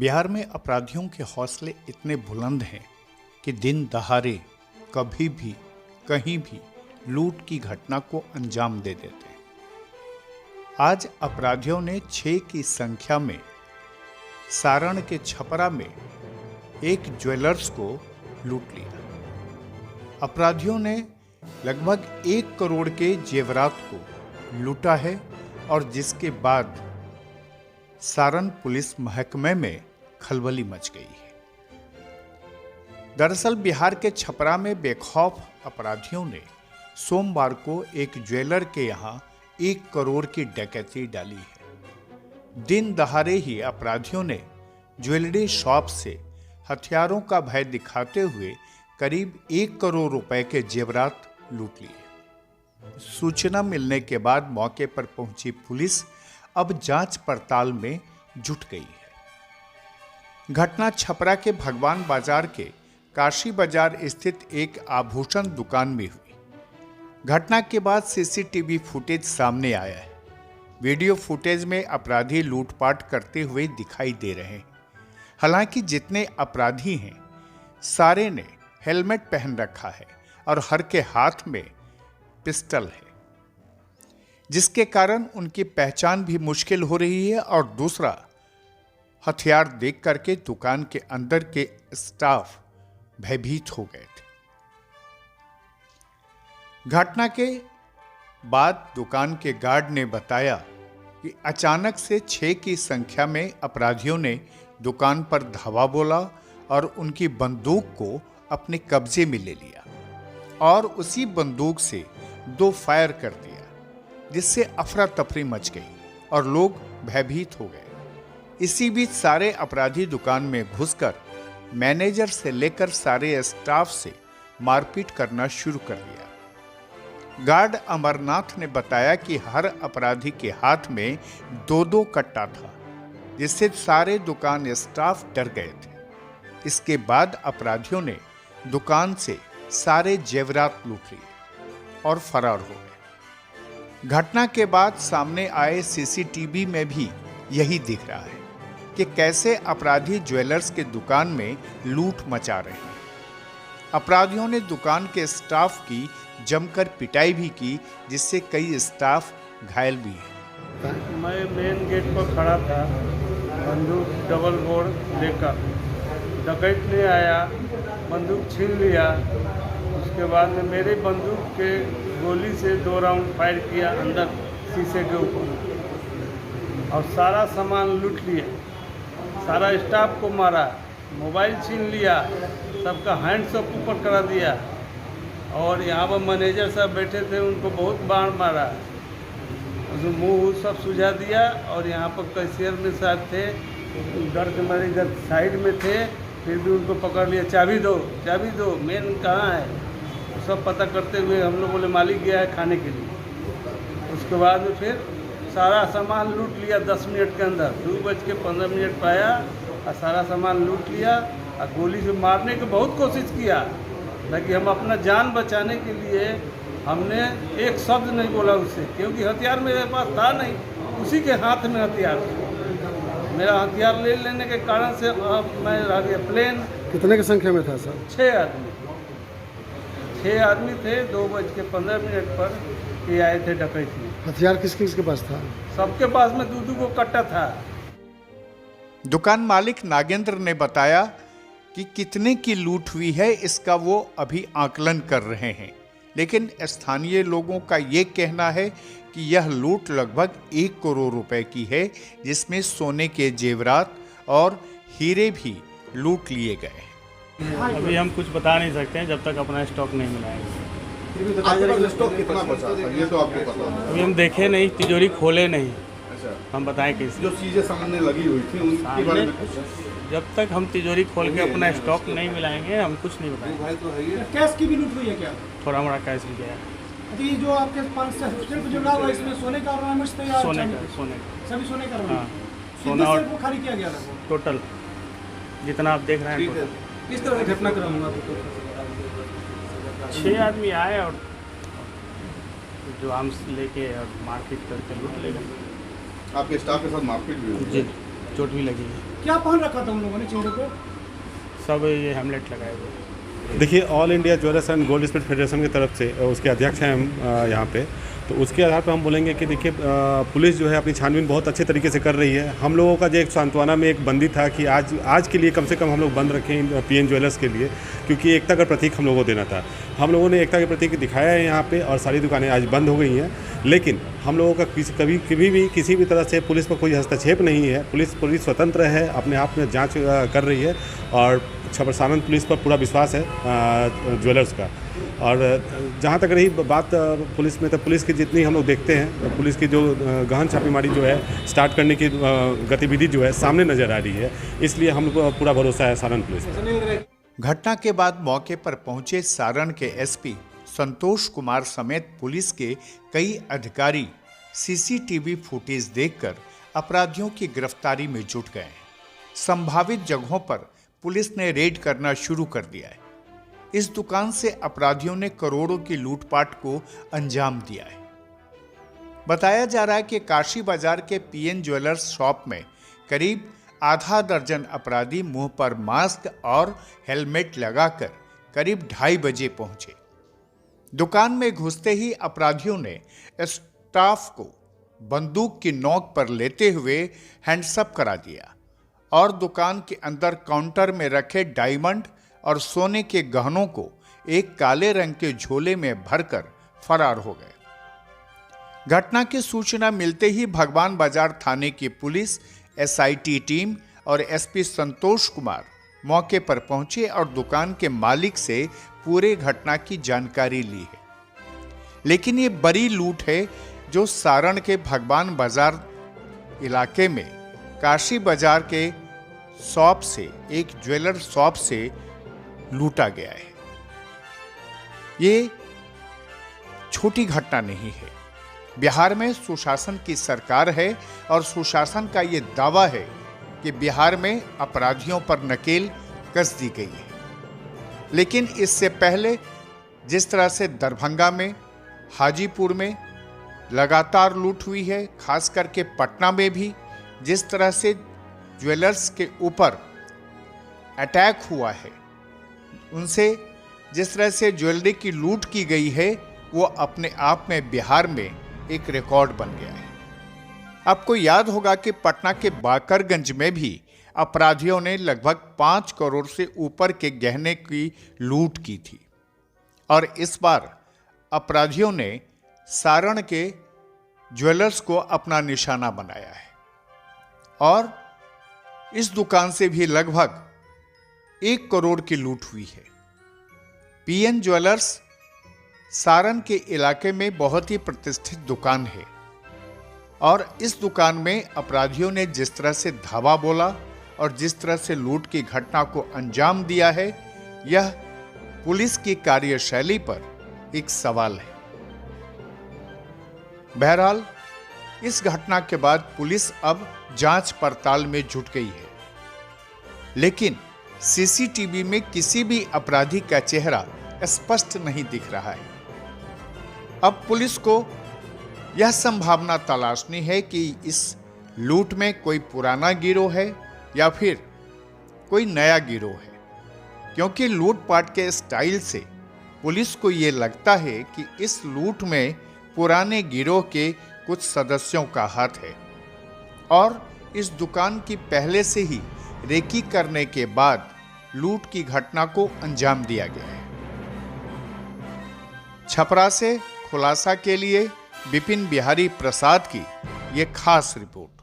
बिहार में अपराधियों के हौसले इतने बुलंद हैं कि दिन दहाड़े कभी भी कहीं भी लूट की घटना को अंजाम दे देते हैं। आज अपराधियों ने 6 की संख्या में सारण के छपरा में एक ज्वेलर्स को लूट लिया। अपराधियों ने लगभग 1 करोड़ के जेवरात को लूटा है और जिसके बाद सारण पुलिस महकमे में खलबली मच गई है। दरअसल बिहार के छपरा में बेखौफ अपराधियों ने सोमवार को एक ज्वेलर के यहां 1 करोड़ की डकैती डाली है। दिन दहाड़े ही अपराधियों ने ज्वेलरी शॉप से हथियारों का भय दिखाते हुए करीब 1 करोड़ रुपए के जेवरात लूट लिए। सूचना मिलने के बाद मौके पर पहुंची पुलिस अब जांच पड़ताल में जुट गई है। घटना छपरा के भगवान बाजार के काशी बाजार स्थित एक आभूषण दुकान में हुई। घटना के बाद सीसीटीवी फुटेज सामने आया है। वीडियो फुटेज में अपराधी लूटपाट करते हुए दिखाई दे रहे हैं। हालांकि जितने अपराधी हैं सारे ने हेलमेट पहन रखा है और हर के हाथ में पिस्टल है, जिसके कारण उनकी पहचान भी मुश्किल हो रही है। और दूसरा, हथियार देख करके दुकान के अंदर के स्टाफ भयभीत हो गए थे। घटना के बाद दुकान के गार्ड ने बताया कि अचानक से 6 की संख्या में अपराधियों ने दुकान पर धावा बोला और उनकी बंदूक को अपने कब्जे में ले लिया और उसी बंदूक से 2 फायर कर दिया, जिससे अफरा तफरी मच गई और लोग भयभीत हो गए। इसी बीच सारे अपराधी दुकान में घुसकर मैनेजर से लेकर सारे स्टाफ से मारपीट करना शुरू कर दिया। गार्ड अमरनाथ ने बताया कि हर अपराधी के हाथ में 2-2 कट्टा था, जिससे सारे दुकान स्टाफ डर गए थे। इसके बाद अपराधियों ने दुकान से सारे जेवरात लूट लिए और फरार हो गए। घटना के बाद सामने आए सीसीटीवी में भी यही दिख रहा है कि कैसे अपराधी ज्वेलर्स के दुकान में लूट मचा रहे हैं। अपराधियों ने दुकान के स्टाफ की जमकर पिटाई भी की, जिससे कई स्टाफ घायल भी हैं। मैं मेन गेट पर खड़ा था, बंदूक डबल बोर लेकर। डकैत ने आया, बंदूक छीन लिया। उसके बाद में मेरे बंदूक के गोली से 2 राउंड फायर किया अंदर शीशे के ऊपर और सारा सामान लूट लिया। सारा स्टाफ को मारा, मोबाइल छीन लिया, सबका हैंड्स अप ऊपर करा दिया। और यहाँ पर मैनेजर साहब बैठे थे, उनको बहुत बाण मारा, उसमें मुँह सब सुझा दिया। और यहाँ पर कैशियर में साहब थे, डर के मारे इधर साइड में थे, फिर भी उनको पकड़ लिया। चाबी दो, चाबी दो, मेन कहाँ है, सब पता करते हुए हम लोग बोले मालिक गया है खाने के लिए। उसके बाद में फिर सारा सामान लूट लिया 10 मिनट के अंदर। 2:15 पाया और सारा सामान लूट लिया। और गोली से मारने की बहुत कोशिश किया, लेकिन हम अपना जान बचाने के लिए हमने एक शब्द नहीं बोला उससे, क्योंकि हथियार मेरे पास था नहीं, उसी के हाथ में हथियार था। मेरा हथियार ले लेने के कारण से अब मैं रह गया प्लेन। कितने की संख्या में था सर? 6 आदमी। 6 आदमी थे। 2:15 पर ये आए थे डकैती। हथियार किस किस के पास था? सबके पास में 2-2 को कट्टा था। दुकान मालिक नागेंद्र ने बताया कि कितने की लूट हुई है इसका वो अभी आकलन कर रहे हैं, लेकिन स्थानीय लोगों का ये कहना है कि यह लूट लगभग 1 करोड़ रुपए की है, जिसमें सोने के जेवरात और हीरे भी लूट लिए गए हैं। अभी हम कुछ बता नहीं सकते हैं जब तक अपना स्टॉक नहीं मिलाएंगे। स्टॉक कितना बचा था ये तो आपको पता है? अभी हम देखे नहीं, तिजोरी खोले नहीं। अच्छा, हम बताएं कैसे? जो चीजें सामने लगी हुई थी उनके बारे में कुछ? जब तक हम तिजोरी खोल के अपना स्टॉक नहीं मिलाएंगे हम कुछ नहीं बताएंगे। कैश की भी लूट हुई है क्या? थोड़ा मोड़ा कैश भी गया है। अच्छा, ये जो आपके पास सिर्फ जो लगा हुआ है इसमें सोने का ऑर्नामेंट्स थे या सोने चांदी? का सभी सोने का हाँ, कितने सोना और वो खाली किया गया था? टोटल जितना आप देख रहे हैं टोटल। किस तरह से घटनाक्रम हुआ? 6 आदमी आए और जो आर्म्स लेके और मारपीट करके लूट ले गए। आपके स्टाफ के साथ मारपीट भी हुई? जी। चोट भी लगी है। क्या पहन रखा था उन लोगों ने चेहरे पे? सब ये हेमलेट लगाए हुए। देखिए, all India jewellers and gold Smith federation की तरफ से उसके अध्यक्ष हैं हम यहाँ पे, तो उसके आधार पर हम बोलेंगे कि देखिए पुलिस जो है अपनी छानबीन बहुत अच्छे तरीके से कर रही है। हम लोगों का जो एक सांत्वना में एक बंदी था कि आज के लिए कम से कम हम लोग बंद रखें पीएन ज्वेलर्स के लिए, क्योंकि एकता का प्रतीक हम लोगों को देना था। हम लोगों ने एकता के प्रतीक दिखाया है यहाँ पे और सारी दुकानें आज बंद हो गई हैं। लेकिन हम लोगों का कभी भी किसी भी तरह से पुलिस पर कोई हस्तक्षेप नहीं है। पुलिस स्वतंत्र है, अपने आप में जाँच कर रही है और छपर सारण पुलिस पर पूरा विश्वास है ज्वेलर्स का। और जहाँ तक रही बात पुलिस में, तो पुलिस की जितनी हम लोग देखते हैं, पुलिस की जो गहन छापेमारी जो है स्टार्ट करने की गतिविधि जो है सामने नज़र आ रही है, इसलिए हम लोग को पूरा भरोसा है सारण पुलिस पर। घटना के बाद मौके पर पहुंचे सारण के एसपी संतोष कुमार समेत पुलिस के कई अधिकारी सीसीटीवी फुटेज देखकर अपराधियों की गिरफ्तारी में जुट गए। संभावित जगहों पर पुलिस ने रेड करना शुरू कर दिया है। इस दुकान से अपराधियों ने करोड़ों की लूटपाट को अंजाम दिया है। बताया जा रहा है कि काशी बाजार के पीएन ज्वेलर्स शॉप में करीब आधा दर्जन अपराधी मुंह पर मास्क और हेलमेट लगाकर करीब 2:30 बजे पहुंचे। दुकान में घुसते ही अपराधियों ने स्टाफ को बंदूक की नोक पर लेते हुए हैंड्सअप करा दिया और दुकान के अंदर काउंटर में रखे डायमंड और सोने के गहनों को एक काले रंग के झोले में भरकर फरार हो गए। घटना की सूचना मिलते ही भगवान बाजार थाने की पुलिस, एसआईटी टीम और एसपी संतोष कुमार मौके पर पहुंचे और दुकान के मालिक से पूरे घटना की जानकारी ली है। लेकिन ये बड़ी लूट है जो सारण के भगवान बाजार इलाके में काशी बाजार के शॉप से, एक ज्वेलर शॉप से लूटा गया है। ये छोटी घटना नहीं है। बिहार में सुशासन की सरकार है और सुशासन का ये दावा है कि बिहार में अपराधियों पर नकेल कस दी गई है। लेकिन इससे पहले जिस तरह से दरभंगा में, हाजीपुर में लगातार लूट हुई है, खास करके पटना में भी जिस तरह से ज्वेलर्स के ऊपर अटैक हुआ है, उनसे जिस तरह से ज्वेलरी की लूट की गई है, वो अपने आप में बिहार में एक रिकॉर्ड बन गया है। आपको याद होगा कि पटना के बाकरगंज में भी अपराधियों ने लगभग 5 करोड़ से ऊपर के गहने की लूट की थी और इस बार अपराधियों ने सारण के ज्वेलर्स को अपना निशाना बनाया है और इस दुकान से भी लगभग 1 करोड़ की लूट हुई है। पीएन ज्वेलर्स सारण के इलाके में बहुत ही प्रतिष्ठित दुकान है और इस दुकान में अपराधियों ने जिस तरह से धावा बोला और जिस तरह से लूट की घटना को अंजाम दिया है, यह पुलिस की कार्यशैली पर एक सवाल है। बहरहाल इस घटना के बाद पुलिस अब जांच पड़ताल में जुट गई है, लेकिन सीसीटीवी में किसी भी अपराधी का चेहरा स्पष्ट नहीं दिख रहा है। अब पुलिस को यह संभावना तलाशनी है कि इस लूट में कोई पुराना गिरोह है या फिर कोई नया गिरोह है, क्योंकि लूटपाट के स्टाइल से पुलिस को ये लगता है कि इस लूट में पुराने गिरोह के कुछ सदस्यों का हाथ है और इस दुकान की पहले से ही रेकी करने के बाद लूट की घटना को अंजाम दिया गया है। छपरा से खुलासा के लिए विपिन बिहारी प्रसाद की ये खास रिपोर्ट।